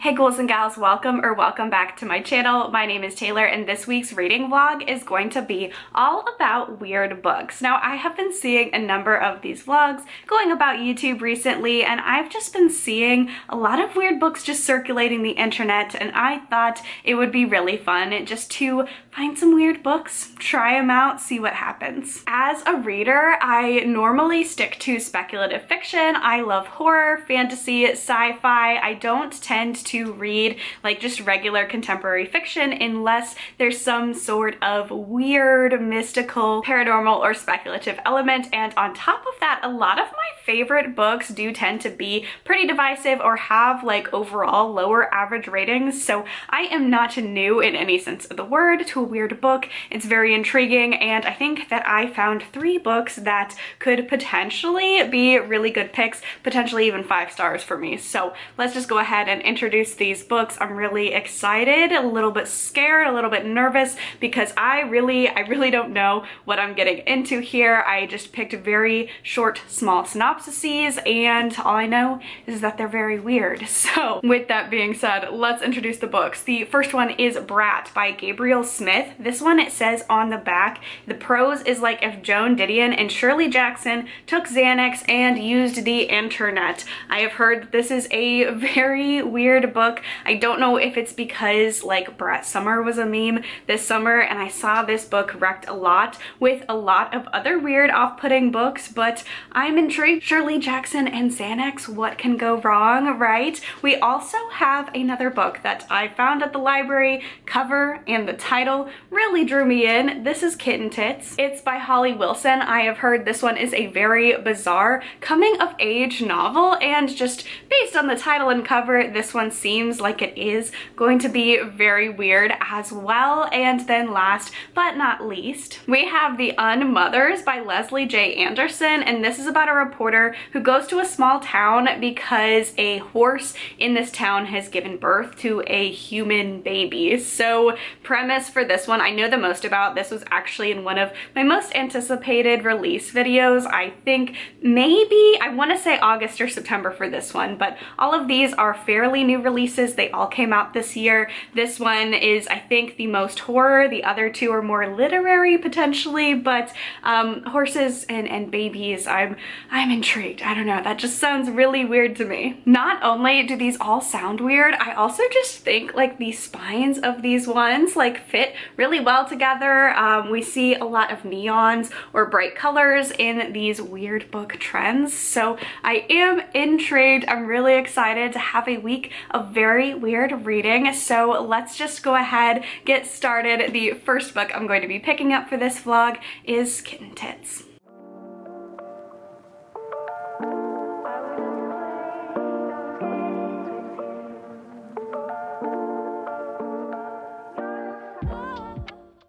Hey ghouls and gals, welcome back to my channel. My name is Taylor and this week's reading vlog is going to be all about weird books. Now I have been seeing a number of these vlogs going about YouTube recently and I've just been seeing a lot of weird books just circulating the internet, and I thought it would be really fun just to find some weird books, try them out, see what happens. As a reader, I normally stick to speculative fiction. I love horror, fantasy, sci-fi. I don't tend to read like just regular contemporary fiction unless there's some sort of weird, mystical, paranormal, or speculative element. And on top of that, a lot of my favorite books do tend to be pretty divisive or have like overall lower average ratings. So I am not new in any sense of the word to a weird book. It's very intriguing, and I think that I found 3 books that could potentially be really good picks, potentially even 5 stars for me. So let's just go ahead and introduce these books. I'm really excited, a little bit scared, a little bit nervous, because I really don't know what I'm getting into here. I just picked very short, small synopsises, and all I know is that they're very weird. So with that being said, let's introduce the books. The first one is Brat by Gabriel Smith. This one, it says on the back, the prose is like if Joan Didion and Shirley Jackson took Xanax and used the internet. I have heard that this is a very weird book. I don't know if it's because like Brat Summer was a meme this summer and I saw this book wrecked a lot with a lot of other weird off-putting books, but I'm intrigued. Shirley Jackson and Xanax, what can go wrong, right? We also have another book that I found at the library. Cover and the title really drew me in. This is Kittentits. It's by Holly Wilson. I have heard this one is a very bizarre coming of age novel, and just based on the title and cover, this one seems like it is going to be very weird as well. And then last but not least, we have The Unmothers by Leslie J. Anderson, and this is about a reporter who goes to a small town because a horse in this town has given birth to a human baby. So premise for this one, I know the most about. This was actually in one of my most anticipated release videos. I think maybe, I want to say August or September for this one, but all of these are fairly new releases. They all came out this year. This one is, I think, the most horror. The other 2 are more literary potentially, but horses and babies, I'm intrigued. I don't know, that just sounds really weird to me. Not only do these all sound weird, I also just think like the spines of these ones like fit really well together. We see a lot of neons or bright colors in these weird book trends, so I am intrigued. I'm really excited to have a week of very weird reading. So let's just go ahead, get started. The first book I'm going to be picking up for this vlog is Kittentits.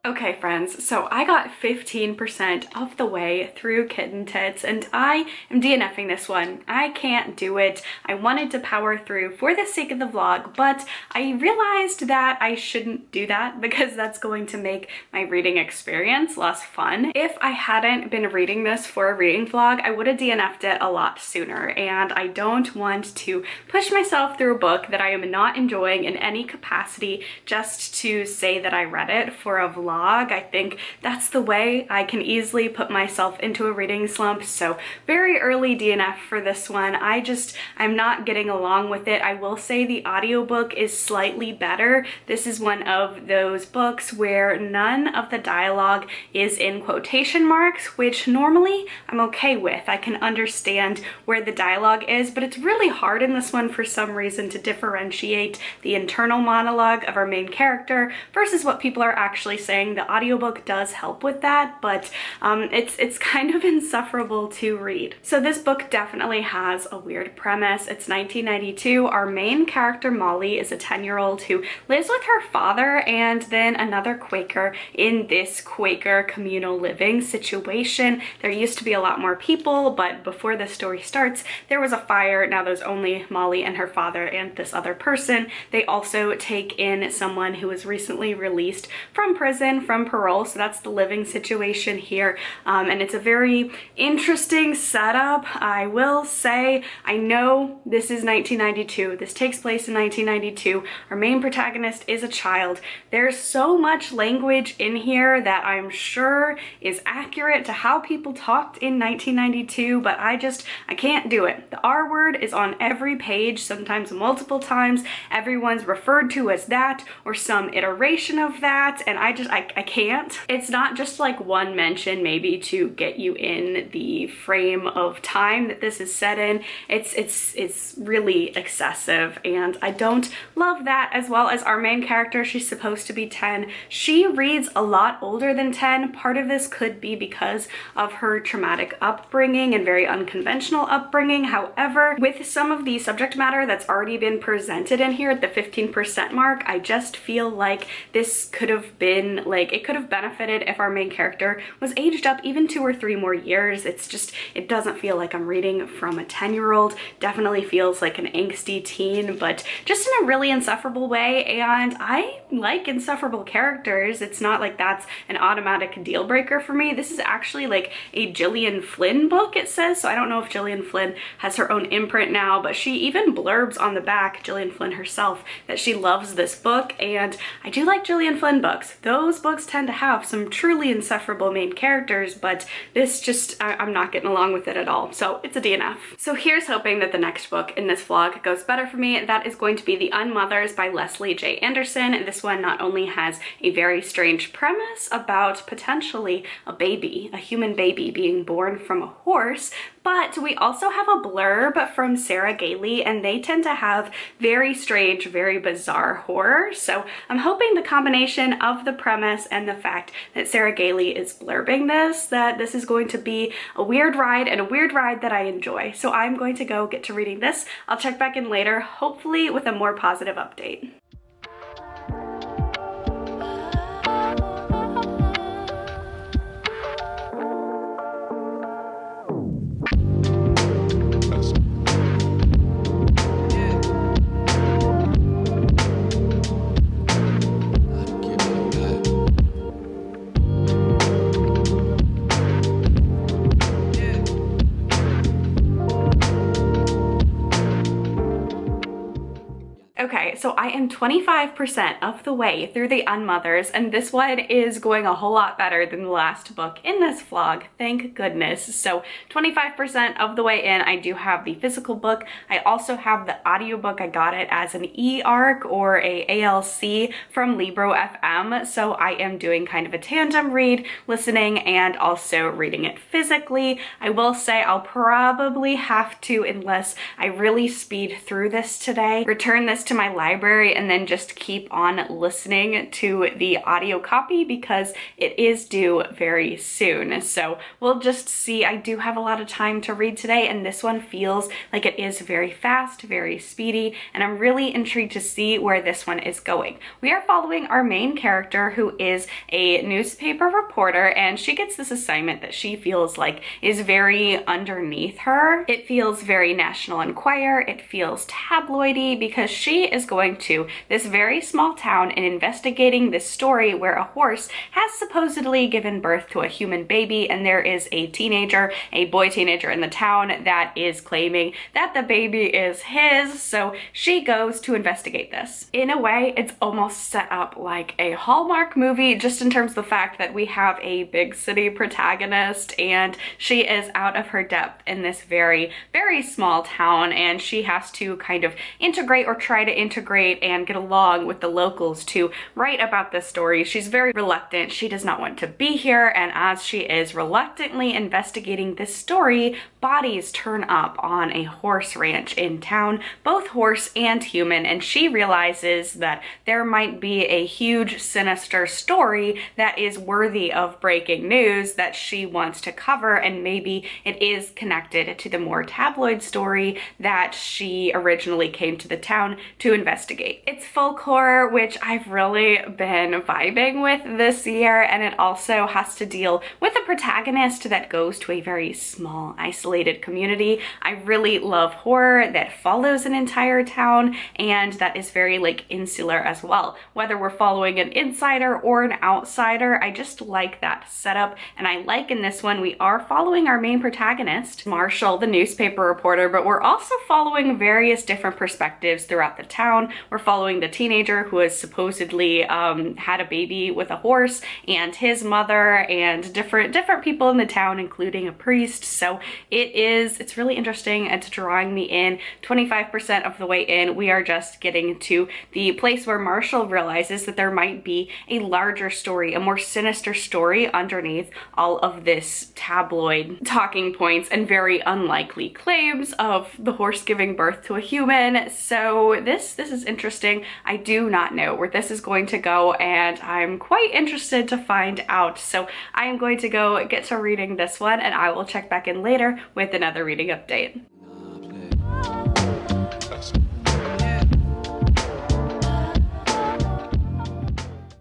Okay friends, so I got 15% of the way through Kittentits and I am DNFing this one. I can't do it. I wanted to power through for the sake of the vlog, but I realized that I shouldn't do that because that's going to make my reading experience less fun. If I hadn't been reading this for a reading vlog, I would have DNF'd it a lot sooner, and I don't want to push myself through a book that I am not enjoying in any capacity just to say that I read it for a vlog. I think that's the way I can easily put myself into a reading slump. So very early DNF for this one. I'm not getting along with it. I will say the audiobook is slightly better. This is one of those books where none of the dialogue is in quotation marks, which normally I'm okay with. I can understand where the dialogue is, but it's really hard in this one for some reason to differentiate the internal monologue of our main character versus what people are actually saying. The audiobook does help with that, but it's kind of insufferable to read. So this book definitely has a weird premise. It's 1992. Our main character, Molly, is a 10-year-old who lives with her father and then another Quaker in this Quaker communal living situation. There used to be a lot more people, but before the story starts, there was a fire. Now there's only Molly and her father and this other person. They also take in someone who was recently released from prison from parole, so that's the living situation here. And it's a very interesting setup. I will say, I know this is 1992. This takes place in 1992. Our main protagonist is a child. There's so much language in here that I'm sure is accurate to how people talked in 1992, but I can't do it. The R word is on every page, sometimes multiple times. Everyone's referred to as that or some iteration of that, and I can't. It's not just like one mention maybe to get you in the frame of time that this is set in. It's really excessive, and I don't love that. As well as our main character, she's supposed to be 10. She reads a lot older than 10. Part of this could be because of her traumatic upbringing and very unconventional upbringing. However, with some of the subject matter that's already been presented in here at the 15% mark, I just feel like this could have been like, it could have benefited if our main character was aged up even 2 or 3 more years. It doesn't feel like I'm reading from a 10-year-old. Definitely feels like an angsty teen, but just in a really insufferable way. And I like insufferable characters. It's not like that's an automatic deal breaker for me. This is actually like a Gillian Flynn book, it says. So I don't know if Gillian Flynn has her own imprint now, but she even blurbs on the back, Gillian Flynn herself, that she loves this book. And I do like Gillian Flynn books. Those books tend to have some truly insufferable main characters, but this just, I'm not getting along with it at all. So it's a DNF. So here's hoping that the next book in this vlog goes better for me. That is going to be The Unmothers by Leslie J. Anderson. This one not only has a very strange premise about potentially a baby, a human baby being born from a horse, but we also have a blurb from Sarah Gailey, and they tend to have very strange, very bizarre horror. So I'm hoping the combination of the premise and the fact that Sarah Gailey is blurbing this, that this is going to be a weird ride, and a weird ride that I enjoy. So I'm going to go get to reading this. I'll check back in later, hopefully with a more positive update. Okay, so I am 25% of the way through The Unmothers, and this one is going a whole lot better than the last book in this vlog, thank goodness. So 25% of the way in. I do have the physical book. I also have the audiobook. I got it as an e-arc or a ALC from Libro FM, so I am doing kind of a tandem read, listening and also reading it physically. I will say I'll probably have to, unless I really speed through this today, return this to my library and then just keep on listening to the audio copy because it is due very soon. So we'll just see. I do have a lot of time to read today, and this one feels like it is very fast, very speedy, and I'm really intrigued to see where this one is going. We are following our main character, who is a newspaper reporter, and she gets this assignment that she feels like is very underneath her. It feels very National Enquirer. It feels tabloidy because she is going to this very small town and investigating this story where a horse has supposedly given birth to a human baby, and there is a teenager, a boy teenager in the town that is claiming that the baby is his, so she goes to investigate this. In a way, it's almost set up like a Hallmark movie, just in terms of the fact that we have a big city protagonist and she is out of her depth in this very, very small town, and she has to kind of integrate or try to integrate and get along with the locals to write about this story. She's very reluctant. She does not want to be here, and as she is reluctantly investigating this story, bodies turn up on a horse ranch in town, both horse and human, and she realizes that there might be a huge sinister story that is worthy of breaking news that she wants to cover, and maybe it is connected to the more tabloid story that she originally came to the town to investigate. It's folk horror, which I've really been vibing with this year, and it also has to deal with a protagonist that goes to a very small, isolated community. I really love horror that follows an entire town and that is very like insular as well. Whether we're following an insider or an outsider, I just like that setup. And I like in this one, we are following our main protagonist, Marshall, the newspaper reporter, but we're also following various different perspectives throughout the town. We're following the teenager who has supposedly had a baby with a horse, and his mother, and different people in the town, including a priest. So it's really interesting. It's drawing me in. 25% of the way in, we are just getting to the place where Marshall realizes that there might be a larger story, a more sinister story underneath all of this tabloid talking points and very unlikely claims of the horse giving birth to a human. So this is interesting. I do not know where this is going to go, and I'm quite interested to find out. So I am going to go get to reading this one, and I will check back in later with another reading update.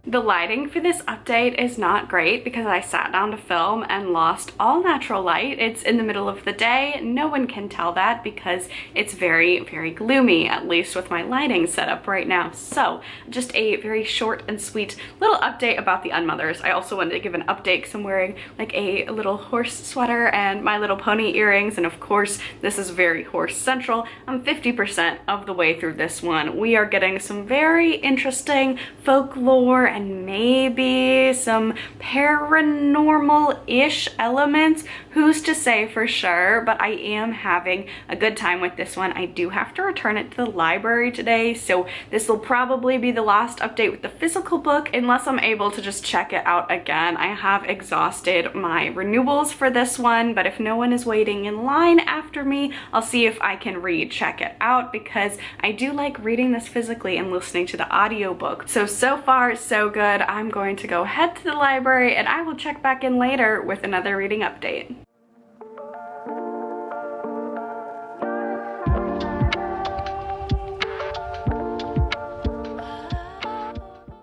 The lighting for this update is not great because I sat down to film and lost all natural light. It's in the middle of the day. No one can tell that because it's very, very gloomy, at least with my lighting set up right now. So just a very short and sweet little update about the Unmothers. I also wanted to give an update because I'm wearing like a little horse sweater and My Little Pony earrings. And of course, this is very horse central. I'm 50% of the way through this one. We are getting some very interesting folklore and maybe some paranormal-ish elements. Who's to say for sure, but I am having a good time with this one. I do have to return it to the library today, so this will probably be the last update with the physical book unless I'm able to just check it out again. I have exhausted my renewals for this one, but if no one is waiting in line after me, I'll see if I can check it out because I do like reading this physically and listening to the audiobook. So far, so good. I'm going to go head to the library and I will check back in later with another reading update.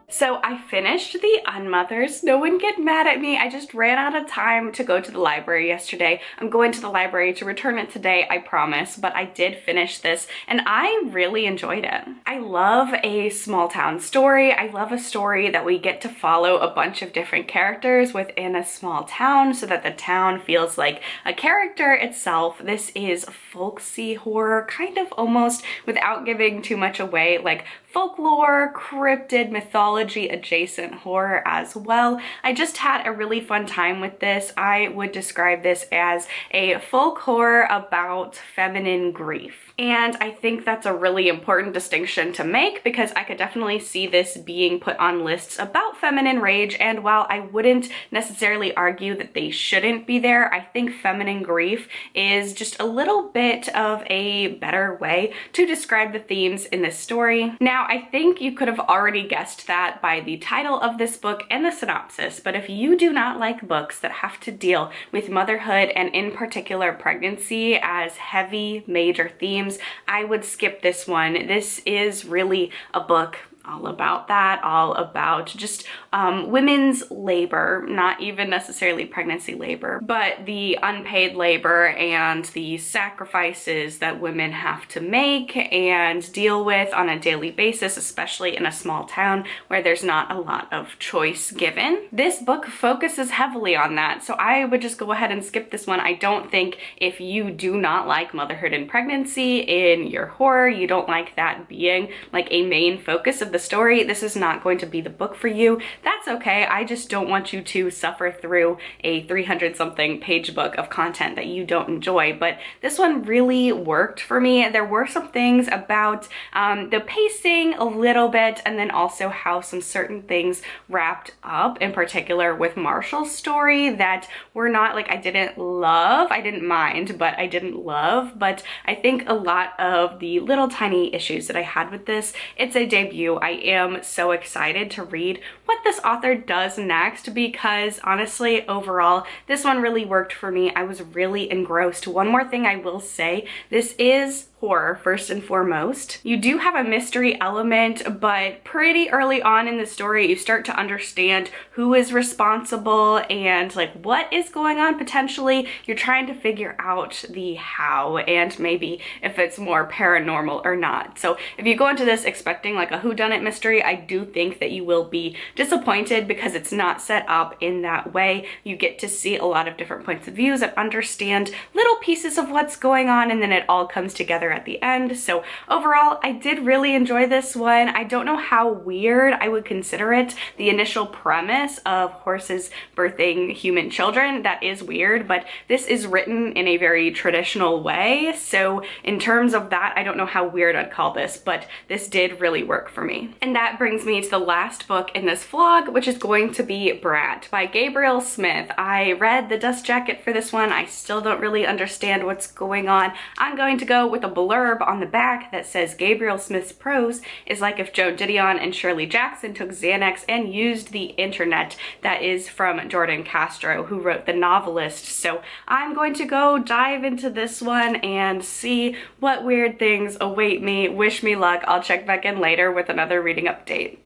So I finished the Unmothers. No one get mad at me. I just ran out of time to go to the library yesterday. I'm going to the library to return it today, I promise, but I did finish this and I really enjoyed it. I love a small town story. I love a story that we get to follow a bunch of different characters within a small town so that the town feels like a character itself. This is folksy horror, kind of almost, without giving too much away, like folklore, cryptid, mythology adjacent horror as well. I just had a really fun time with this. I would describe this as a folk horror about feminine grief. And I think that's a really important distinction to make because I could definitely see this being put on lists about feminine rage, and while I wouldn't necessarily argue that they shouldn't be there, I think feminine grief is just a little bit of a better way to describe the themes in this story. Now, I think you could have already guessed that by the title of this book and the synopsis, but if you do not like books that have to deal with motherhood and in particular pregnancy as heavy major themes, I would skip this one. This is really a book all about that, all about just women's labor, not even necessarily pregnancy labor, but the unpaid labor and the sacrifices that women have to make and deal with on a daily basis, especially in a small town where there's not a lot of choice given. This book focuses heavily on that, so I would just go ahead and skip this one. I don't think if you do not like motherhood and pregnancy in your horror, you don't like that being like a main focus of the story, this is not going to be the book for you. That's okay. I just don't want you to suffer through a 300 something page book of content that you don't enjoy. But this one really worked for me. There were some things about the pacing a little bit, and then also how some certain things wrapped up, in particular with Marshall's story, that were not like I didn't love. I didn't mind, but I didn't love. But I think a lot of the little tiny issues that I had with this, it's a debut. I am so excited to read what this author does next because honestly, overall, this one really worked for me. I was really engrossed. One more thing I will say, this is horror first and foremost. You do have a mystery element, but pretty early on in the story, you start to understand who is responsible and like what is going on potentially. You're trying to figure out the how and maybe if it's more paranormal or not. So if you go into this expecting like a whodunit mystery, I do think that you will be disappointed because it's not set up in that way. You get to see a lot of different points of views and understand little pieces of what's going on, and then it all comes together at the end. So overall, I did really enjoy this one. I don't know how weird I would consider it. The initial premise of horses birthing human children, that is weird, but this is written in a very traditional way. So in terms of that, I don't know how weird I'd call this, but this did really work for me. And that brings me to the last book in this vlog, which is going to be Brat by Gabriel Smith. I read the dust jacket for this one. I still don't really understand what's going on. I'm going to go with a blurb on the back that says Gabriel Smith's prose is like if Joe Didion and Shirley Jackson took Xanax and used the internet. That is from Jordan Castro, who wrote The Novelist. So I'm going to go dive into this one and see what weird things await me. Wish me luck. I'll check back in later with another reading update.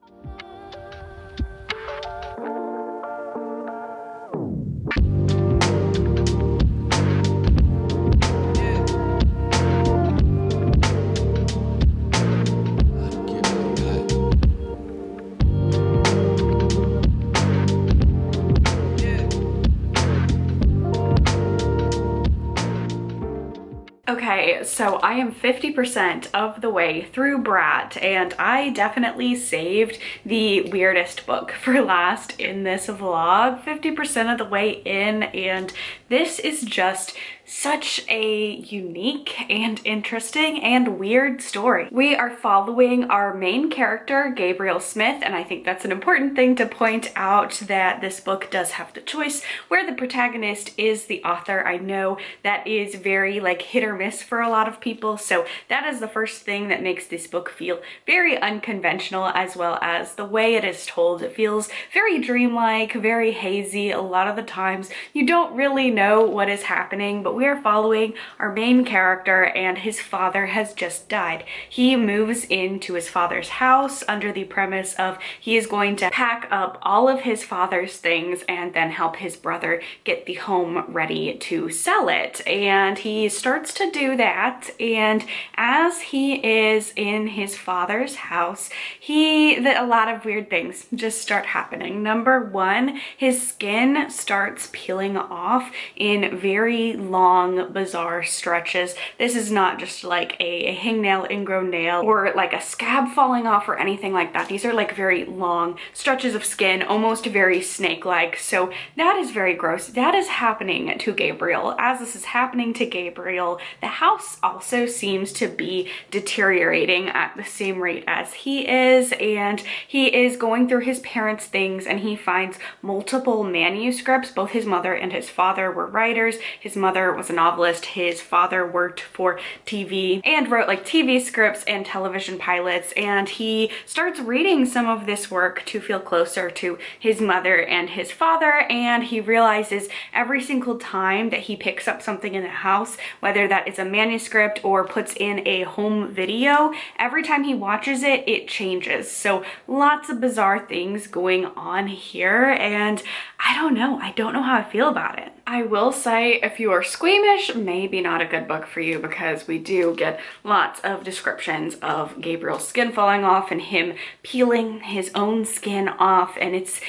Okay, so I am 50% of the way through Brat, and I definitely saved the weirdest book for last in this vlog. 50% of the way in, and this is just such a unique and interesting and weird story. We are following our main character, Gabriel Smith, and I think that's an important thing to point out, that this book does have the choice where the protagonist is the author. I know that is very like hit or miss for a lot of people, so that is the first thing that makes this book feel very unconventional, as well as the way it is told. It feels very dreamlike, very hazy. A lot of the times you don't really know what is happening, but we are following our main character, and his father has just died. He moves into his father's house under the premise of he is going to pack up all of his father's things and then help his brother get the home ready to sell it. And he starts to do that, and as he is in his father's house, a lot of weird things just start happening. Number one, his skin starts peeling off in very long, bizarre stretches. This is not just like a hangnail, ingrown nail, or like a scab falling off or anything like that. These are like very long stretches of skin, almost very snake-like. So that is very gross. That is happening to Gabriel. As this is happening to Gabriel, the house also seems to be deteriorating at the same rate as he is, and he is going through his parents' things, and he finds multiple manuscripts. Both his mother and his father were writers. His mother was a novelist. His father worked for TV and wrote like TV scripts and television pilots, and he starts reading some of this work to feel closer to his mother and his father, and he realizes every single time that he picks up something in the house, whether that is a manuscript or puts in a home video, every time he watches it, it changes. So lots of bizarre things going on here, and I don't know how I feel about it. I will say, if you are squeamish, maybe not a good book for you, because we do get lots of descriptions of Gabriel's skin falling off and him peeling his own skin off, and it's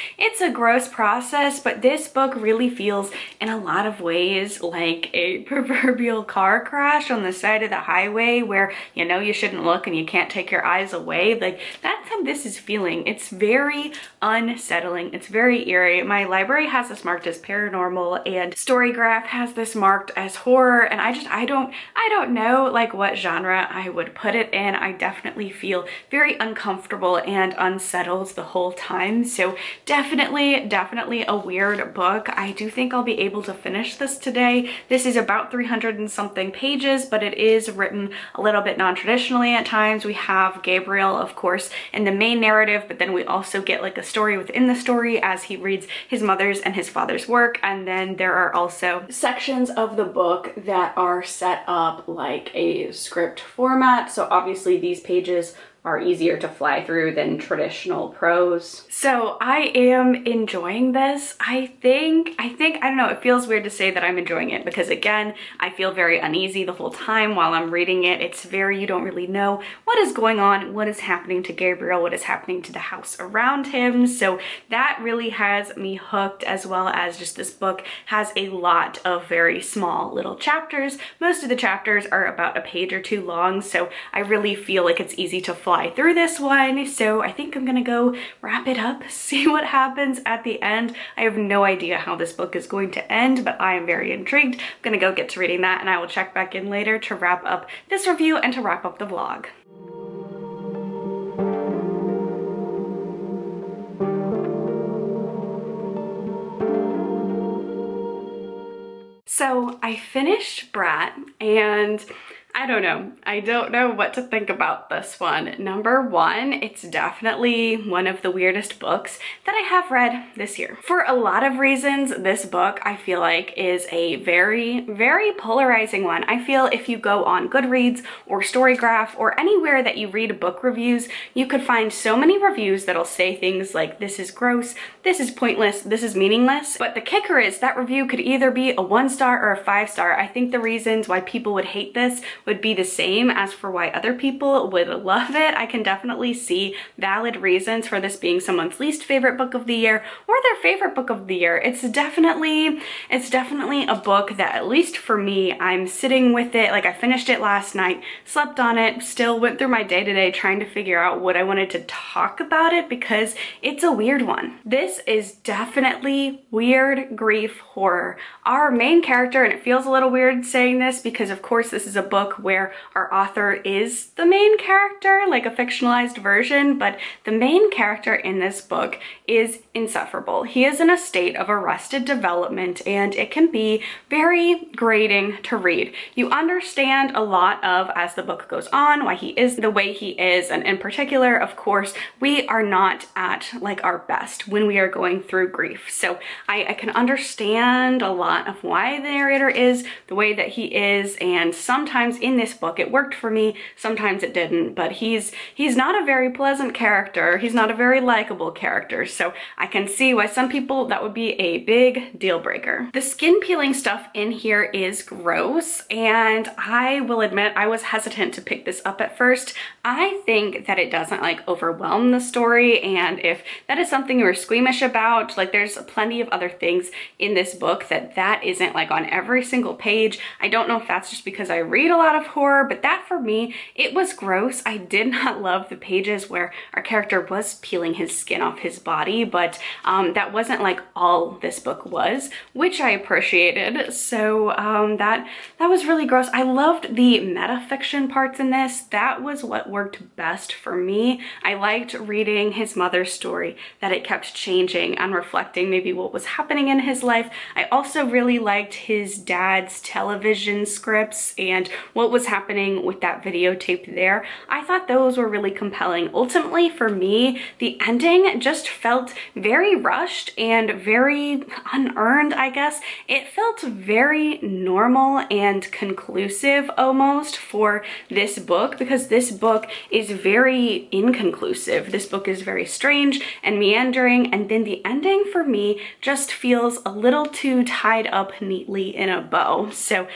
a gross process, but this book really feels in a lot of ways like a proverbial car crash on the side of the highway where you know you shouldn't look and you can't take your eyes away. Like, that's how this is feeling. It's very unsettling. It's very eerie. My library has this marked as paranormal, and Storygraph has this marked as horror, and I don't know like what genre I would put it in. I definitely feel very uncomfortable and unsettled the whole time. So definitely a weird book. I do think I'll be able to finish this today. This is about 300 and something pages, but it is written a little bit non-traditionally at times. We have Gabriel, of course, in the main narrative, but then we also get like a story within the story as he reads his mother's and his father's work, and then there are also sections of the book that are set up like a script format. So obviously these pages are easier to fly through than traditional prose. So I am enjoying this. I don't know, it feels weird to say that I'm enjoying it because again, I feel very uneasy the whole time while I'm reading it. It's very, you don't really know what is going on, what is happening to Gabriel, what is happening to the house around him. So that really has me hooked, as well as just this book has a lot of very small little chapters. Most of the chapters are about a page or two long, so I really feel like it's easy to fly through this one. So I think I'm gonna go wrap it up, see what happens at the end. I have no idea how this book is going to end, but I am very intrigued. I'm gonna go get to reading that, and I will check back in later to wrap up this review and to wrap up the vlog. So I finished Brat, and I don't know what to think about this one. Number one, it's definitely one of the weirdest books that I have read this year. For a lot of reasons, this book I feel like is a very, very polarizing one. I feel if you go on Goodreads or Storygraph or anywhere that you read book reviews, you could find so many reviews that'll say things like, this is gross, this is pointless, this is meaningless. But the kicker is that review could either be a 1-star or a 5-star. I think the reasons why people would hate this would be the same as for why other people would love it. I can definitely see valid reasons for this being someone's least favorite book of the year or their favorite book of the year. It's definitely a book that, at least for me, I'm sitting with it. Like, I finished it last night, slept on it, still went through my day-to-day trying to figure out what I wanted to talk about it because it's a weird one. This is definitely weird grief horror. Our main character, and it feels a little weird saying this because of course this is a book where our author is the main character, like a fictionalized version, but the main character in this book is insufferable. He is in a state of arrested development, and it can be very grating to read. You understand a lot of, as the book goes on, why he is the way he is, and in particular, of course, we are not at like our best when we are going through grief. So I can understand a lot of why the narrator is the way that he is, and sometimes in this book it worked for me, sometimes it didn't, but he's not a very pleasant character. He's not a very likable character, so I can see why some people that would be a big deal breaker. The skin peeling stuff in here is gross, and I will admit I was hesitant to pick this up at first. I think that it doesn't like overwhelm the story, and if that is something you're squeamish about, like there's plenty of other things in this book that isn't like on every single page. I don't know if that's just because I read a lot of horror, but that for me, it was gross. I did not love the pages where our character was peeling his skin off his body, but that wasn't like all this book was, which I appreciated. So that was really gross. I loved the metafiction parts in this. That was what worked best for me. I liked reading his mother's story, that it kept changing and reflecting maybe what was happening in his life. I also really liked his dad's television scripts and what was happening with that videotape there. I thought those were really compelling. Ultimately, for me, the ending just felt very rushed and very unearned, I guess. It felt very normal and conclusive almost for this book, because this book is very inconclusive. This book is very strange and meandering, and then the ending for me just feels a little too tied up neatly in a bow. So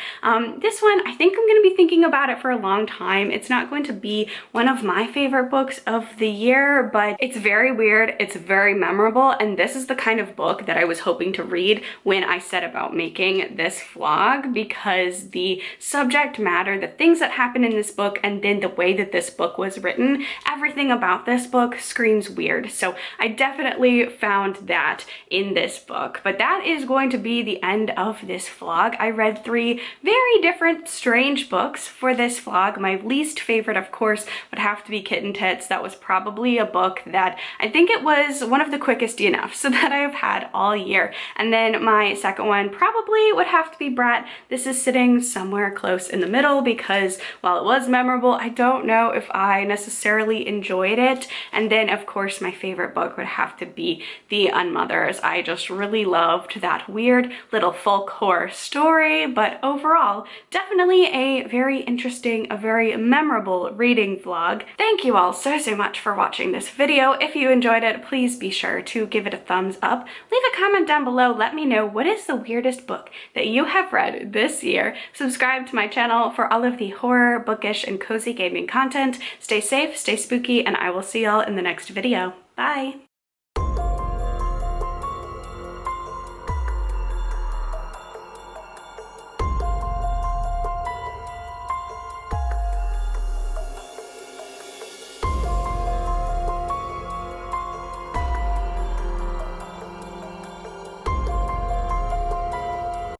this one, I think I'm going to be thinking about it for a long time. It's not going to be one of my favorite books of the year, but it's very weird, it's very memorable, and this is the kind of book that I was hoping to read when I set about making this vlog, because the subject matter, the things that happen in this book, and then the way that this book was written, everything about this book screams weird. So I definitely found that in this book. But that is going to be the end of this vlog. I read 3 very different, strange books books for this vlog. My least favorite, of course, would have to be Kittentits. That was probably a book that I think it was one of the quickest enough so that I've had all year. And then my second one probably would have to be Brat. This is sitting somewhere close in the middle because while it was memorable, I don't know if I necessarily enjoyed it. And then of course my favorite book would have to be the Unmothers. I just really loved that weird little folk horror story, but overall, definitely a very interesting, a very memorable reading vlog. Thank you all so much for watching this video. If you enjoyed it, please be sure to give it a thumbs up. Leave a comment down below. Let me know what is the weirdest book that you have read this year. Subscribe to my channel for all of the horror, bookish, and cozy gaming content. Stay safe, stay spooky, and I will see y'all in the next video. Bye!